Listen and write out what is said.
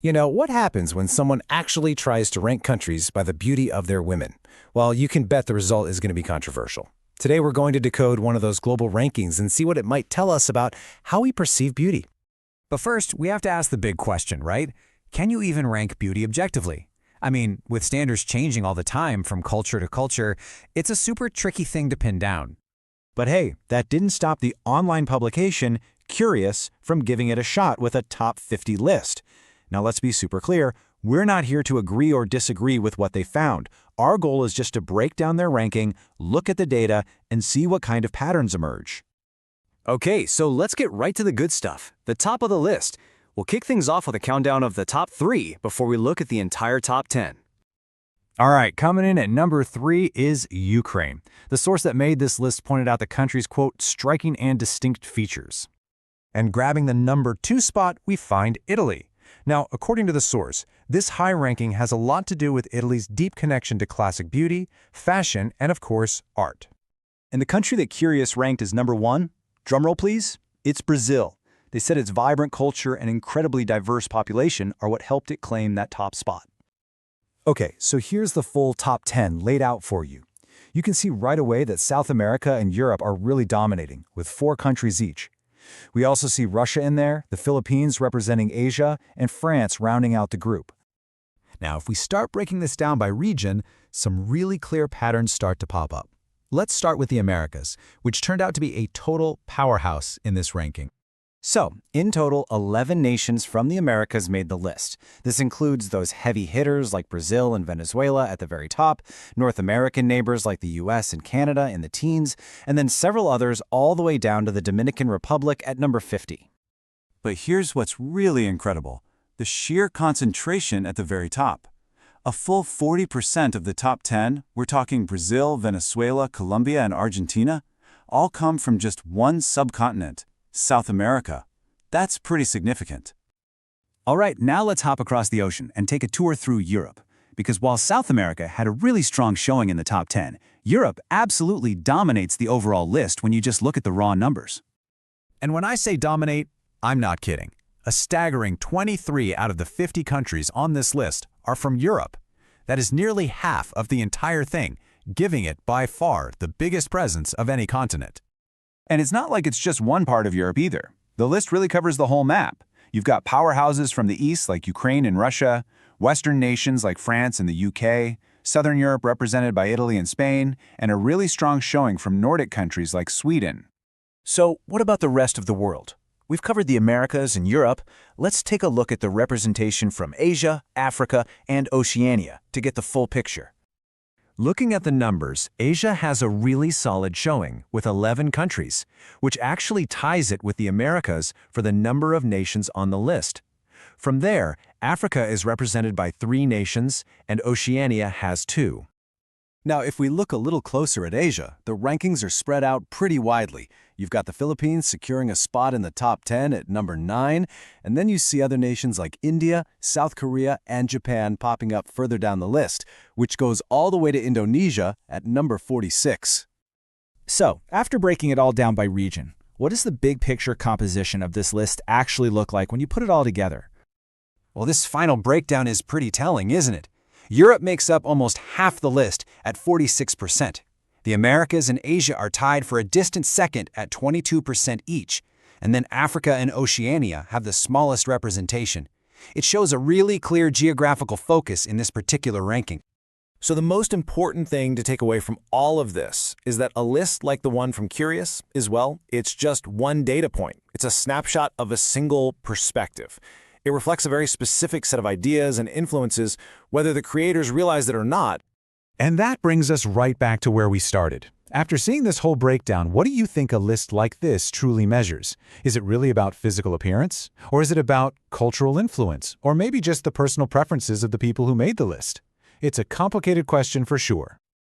What happens when someone actually tries to rank countries by the beauty of their women? Well, you can bet the result is going to be controversial. Today, we're going to decode one of those global rankings and see what it might tell us about how we perceive beauty. But first, we have to ask the big question, right? Can you even rank beauty objectively? I mean, with standards changing all the time from culture to culture, it's a super tricky thing to pin down. But hey, that didn't stop the online publication, QRIUS, from giving it a shot with a top 50 list. Now let's be super clear, we're not here to agree or disagree with what they found. Our goal is just to break down their ranking, look at the data, and see what kind of patterns emerge. Okay, so let's get right to the good stuff, the top of the list. We'll kick things off with a countdown of the top 3 before we look at the entire top 10. All right, coming in at number 3 is Ukraine. The source that made this list pointed out the country's, quote, striking and distinct features. And grabbing the number 2 spot, we find Italy. Now, according to the source, this high ranking has a lot to do with Italy's deep connection to classic beauty, fashion, and of course, art. And the country that QRIUS ranked as number 1, drumroll please, it's Brazil. They said its vibrant culture and incredibly diverse population are what helped it claim that top spot. Okay, so here's the full top 10 laid out for you. You can see right away that South America and Europe are really dominating, with 4 countries each. We also see Russia in there, the Philippines representing Asia, and France rounding out the group. Now, if we start breaking this down by region, some really clear patterns start to pop up. Let's start with the Americas, which turned out to be a total powerhouse in this ranking. So, in total, 11 nations from the Americas made the list. This includes those heavy hitters like Brazil and Venezuela at the very top, North American neighbors like the US and Canada in the teens, and then several others all the way down to the Dominican Republic at number 50. But here's what's really incredible, the sheer concentration at the very top. A full 40% of the top 10, we're talking Brazil, Venezuela, Colombia, and Argentina, all come from just one subcontinent, South America. That's pretty significant. All right, now let's hop across the ocean and take a tour through Europe. Because while South America had a really strong showing in the top 10, Europe absolutely dominates the overall list when you just look at the raw numbers. And when I say dominate, I'm not kidding. A staggering 23 out of the 50 countries on this list are from Europe. That is nearly half of the entire thing, giving it by far the biggest presence of any continent. And it's not like it's just one part of Europe either. The list really covers the whole map. You've got powerhouses from the east like Ukraine and Russia, Western nations like France and the UK, Southern Europe represented by Italy and Spain, and a really strong showing from Nordic countries like Sweden. So what about the rest of the world? We've covered the Americas and Europe. Let's take a look at the representation from Asia, Africa, and Oceania to get the full picture. Looking at the numbers, Asia has a really solid showing with 11 countries, which actually ties it with the Americas for the number of nations on the list. From there, Africa is represented by 3 nations, and Oceania has 2. Now, if we look a little closer at Asia, the rankings are spread out pretty widely. You've got the Philippines securing a spot in the top 10 at number 9, and then you see other nations like India, South Korea, and Japan popping up further down the list, which goes all the way to Indonesia at number 46. So, after breaking it all down by region, what does the big picture composition of this list actually look like when you put it all together? Well, this final breakdown is pretty telling, isn't it? Europe makes up almost half the list at 46%. The Americas and Asia are tied for a distant second at 22% each, and then Africa and Oceania have the smallest representation. It shows a really clear geographical focus in this particular ranking. So the most important thing to take away from all of this is that a list like the one from QRIUS is, well, it's just one data point. It's a snapshot of a single perspective. It reflects a very specific set of ideas and influences, whether the creators realize it or not. And that brings us right back to where we started. After seeing this whole breakdown, what do you think a list like this truly measures? Is it really about physical appearance? Or is it about cultural influence? Or maybe just the personal preferences of the people who made the list? It's a complicated question for sure.